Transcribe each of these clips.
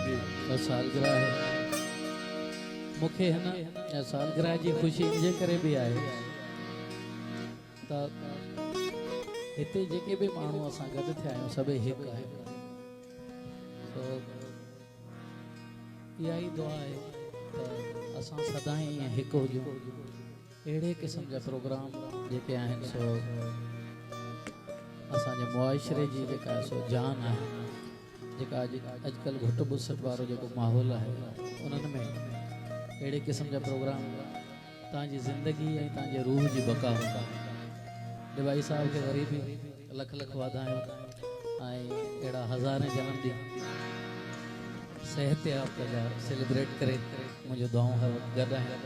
जी सालगिरह है मुखे है ना सालगिरह जी खुशी जे करे भी आए त हिते जेके भी माण्हू असां गॾु थिया आहियूं सभई हिकु आहे तो इहा ई दुआ आहे त असां सदाईं ईअं हिकु हुजूं अहिड़े क़िस्म जा प्रोग्राम जेके आहिनि सो असांजे मुआशरे जी जेका सो जान आहे जेका अॼुकल्ह घुट बुसट वारो जेको माहौल आहे उन्हनि में अहिड़े क़िस्म जा प्रोग्राम तव्हांजी ज़िंदगी ऐं तव्हांजे रूह जी बका हूंदा डिवाई साहब खे वरी बि लख लख वाधायूं ऐं अहिड़ा हज़ारे जनम ॾींहं सेहत याफ़्ता जा सेलिब्रेट करे मुंहिंजो दुआऊं गॾु आहिनि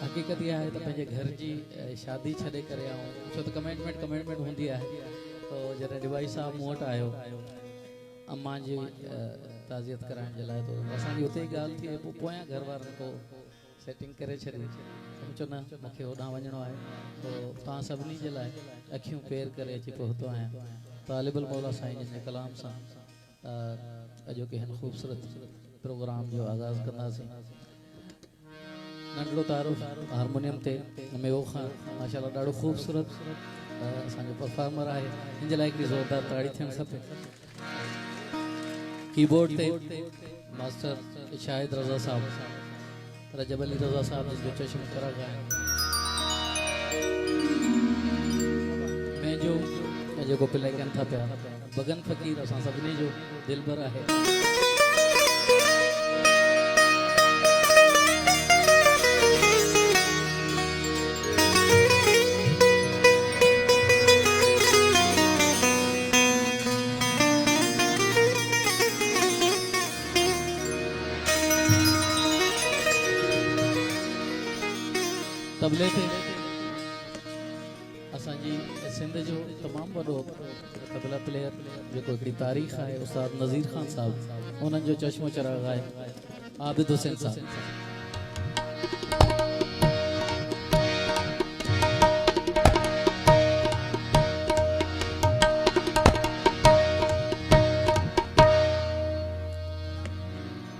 हक़ीक़त इहा आहे त पंहिंजे घर जी शादी छॾे करे ऐं छो त कमिटमेंट हूंदी आहे तो जॾहिं डिवाई साहब मूं वटि आयो अम्मा जी ताज़ियत कराइण जे लाइ तो असांजी उते ई ॻाल्हि थी पोइ पोयां घर वारनि को सेटिंग करे छॾी चयो न मूंखे होॾां वञिणो आहे पोइ तव्हां सभिनी जे लाइ अखियूं पेर करे अची पहुतो आहियां तालिबुल मौला साईं जे कलाम सां अॼोके हिन ख़ूबसूरत प्रोग्राम जो आगाज़ कंदासीं नंढड़ो तारुफ़ हारमोनियम ते मेवो ख़ान माशाल्लाह ॾाढो ख़ूबसूरत असांजो परफॉर्मर आहे हिन जे लाइ हिकिड़ी ज़ोरदार ताड़ी थियणु खपे कीबोर्ड ते मास्टर शाहिद रज़ा साहब रजब अली रज़ा साहब जिसको चश्म करा गया मैं जो पिले कन था प्यार बगन फ़कीर असां सभिनी जो दिलबर आहे तबले थे असांजी सिंध जो तमामु वॾो तबला प्लेयर जेको हिकिड़ी तारीख़ आहे उस्ताद नज़ीर ख़ान साहब उन्हनि जो चश्मो चिराग़ आहे आबिद हुसैन साहब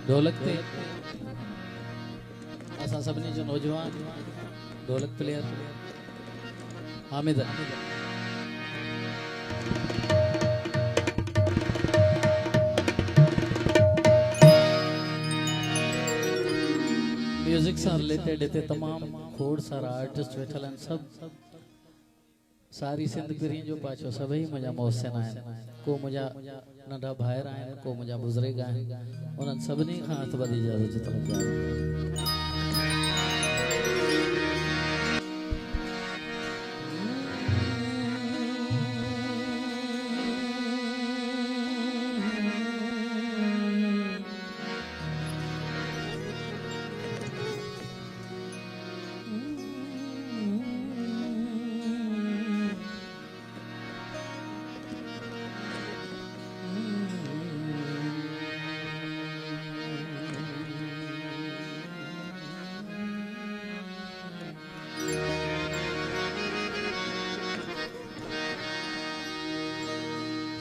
ढोलक ते असां सभिनी जो नौजवान ढोलक प्लेयर हामिद म्यूजिक से रिलेटेड हिते तमाम खोड़ सारा आर्टिस्ट वेठल आहिनि सभु सारी सिंध पिरी जो पाछो सभई मुंहिंजा मोहसिन आहिनि को मुंहिंजा नंढा भाइर आहिनि को मुंहिंजा बुज़ुर्ग आहिनि उन्हनि सभिनी खां हथ ॿधी इजाज़त थो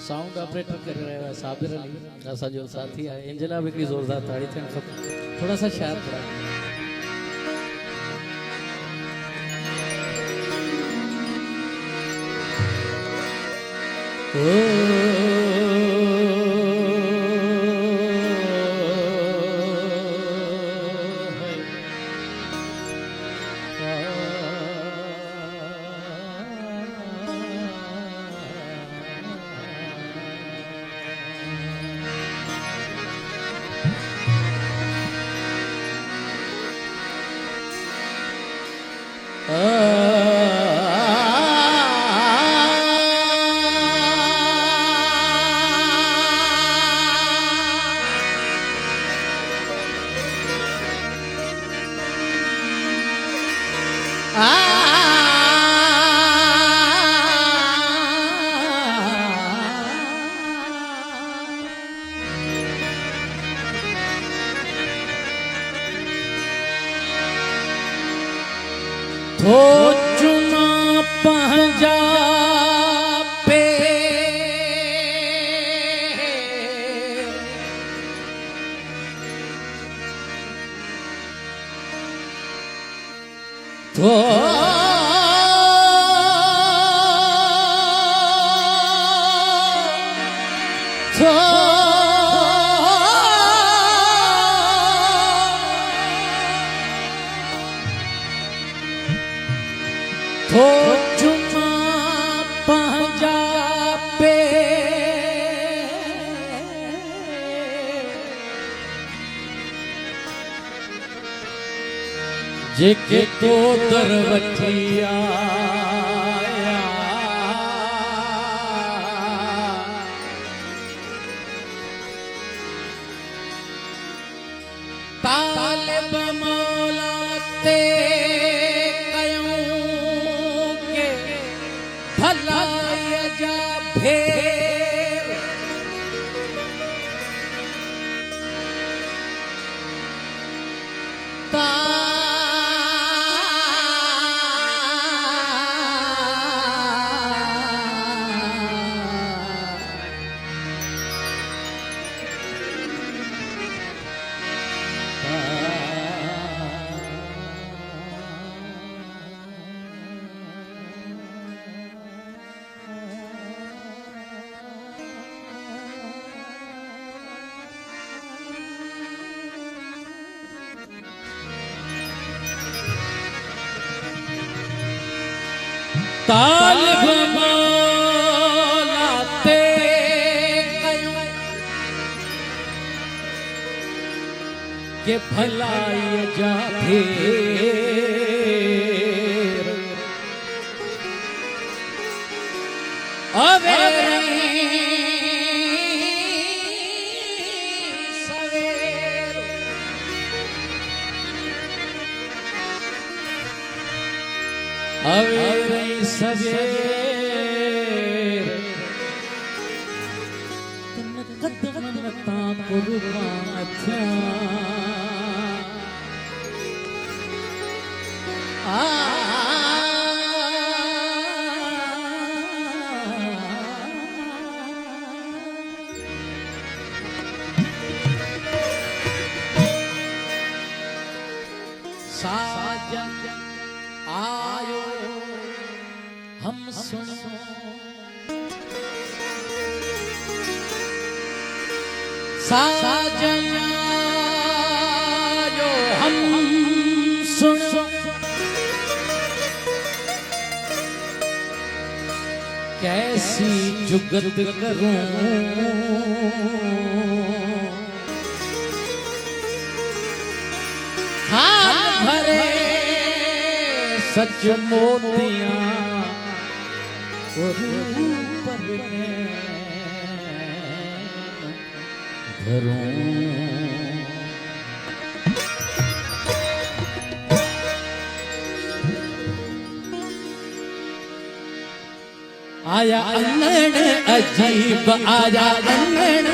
साउंड ऑपरेटर कर रहे हैं साबिर अली ऐसा जो साथी है एंजेला भी जोरदार ताड़ी थियण खपे थोड़ा सा शार्प तो चुमा पंजा पे जेके तो दरवठिया तालिब मौला ते कयूं के भला जा भेर तालिब मौला ते कयूं के भलाई जा भेर अवे सवेर अवे सवेर तन कदम ता कुर्बान था साजन आयो हम सुनो साजन आयो हम सुनो कैसी जुगत करूं हाल भरे सच मोतियां और ऊपर धरूं आया अंगण अजीब आया अंगण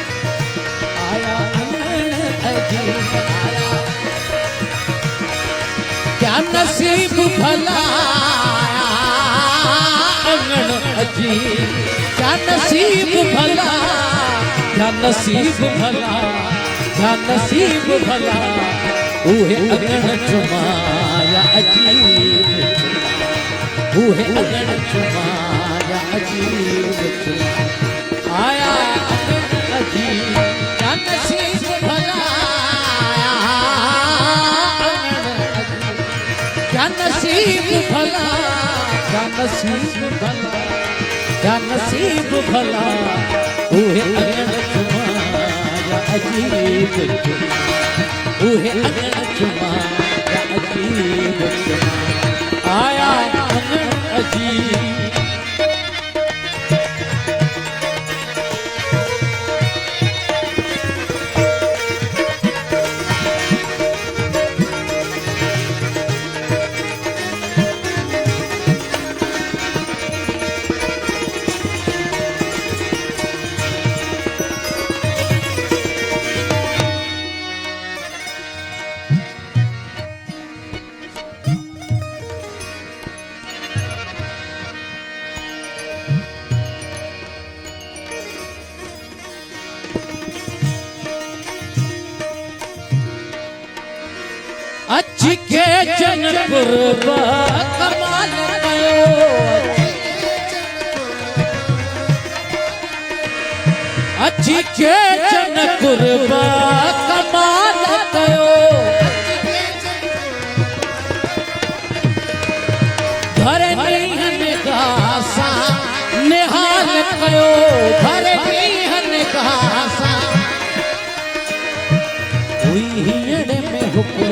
आया अंगण अजीब क्या नसीब भला अंगण अजीब क्या नसीब भला क्या नसीब भला क्या नसीब भला उहे अंगण चुमाया अजीब उहे अंगण चुमाया अजीब आया अंगण अजीब क्या नसीब भला क्या नसीब भला क्या नसीब भला क्या नसीब भला उहे अंगण चुमाया अजीब उहे अंगण चुमाया अजीब आया अंगण अजीब के जन कुर्बा कमाल कयो अची के जन कुर्बा कमाल कयो घर नीहन घासा निहाल कयो घर नीहन घासा हुई हीअड़ में हुक्म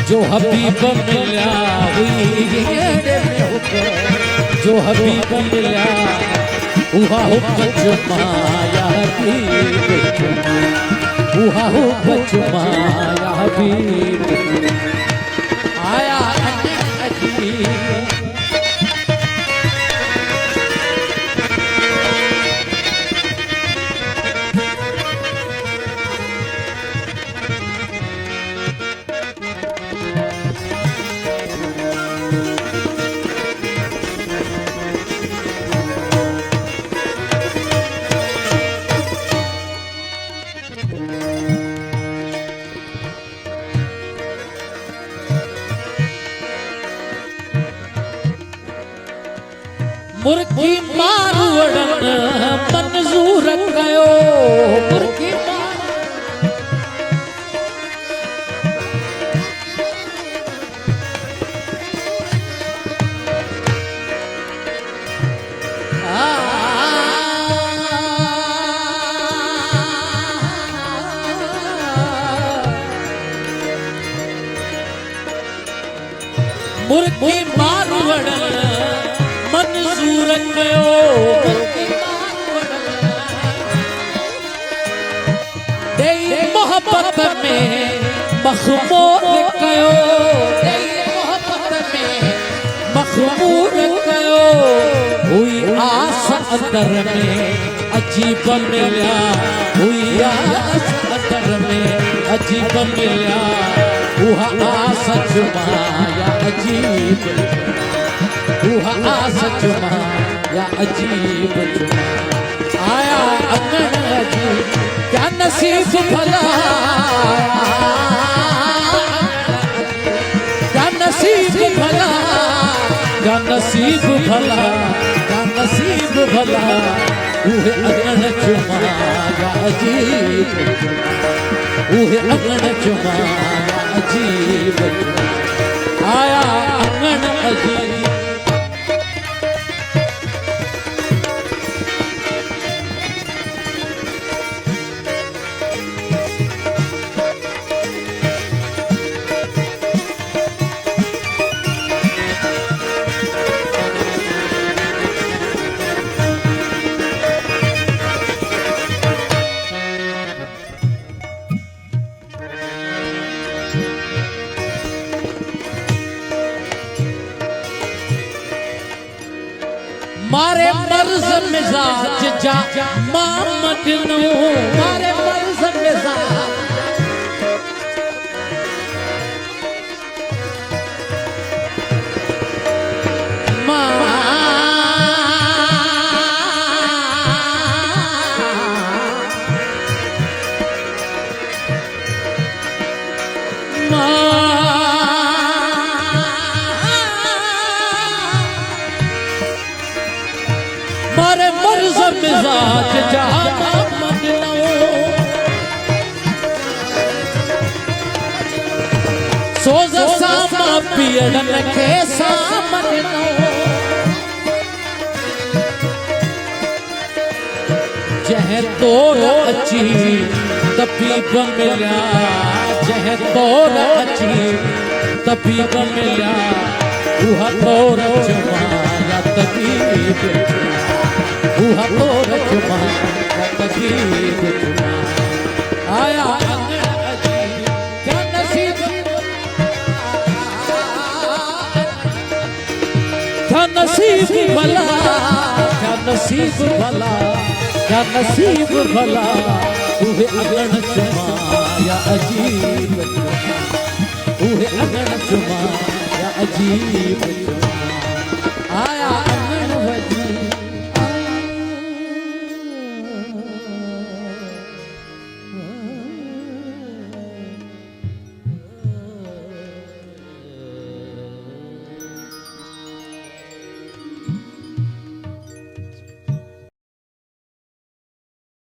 जो हबीब मिलिया हुई हीअड़ में हुक्म जो हबीब मिलिया उहा हुक्म जुमाया हबीब उहा हुक्म जुमाया हबीब आया अजीब मुर्गी मारवड़न मंजूर कयो मुर्गी मुर्गी मारवड़न मंजूर कयो तेरी मोहब्बत में मखमूर कयो तेरी मोहब्बत में मखमूर कयो हुई आस अंदर में अजीब मिलिया हुई आस अंदर में अजीब मिलिया उहा आस जुमाया अजीब उहा आस जुमाया अजीब आया अंगन अजीब क्या नसीब भला क्या नसीब भला क्या नसीब भला क्या नसीब भला उहे अंगन जुमाया अजीब उहे अंगन जुमाया अजीब आया अंगन अजीब मारे मर्ज मिजाज जा मामद नो मारे मर्ज मिजाज मारे मर्ज मिजाज जहां मदनो सोज सामा पियड़न के सामनो जह तोर अची तबीब मिलिया जह तोर अची तबीब मिलिया उहा तोर जुमाया तबीब उहा तोर जुमाया तबीब आया क्या नसीब क्या नसीब भला क्या नसीब भला क्या नसीब भला उहे अगन जुमाया अजीब उहे अगन जुमाया अजीब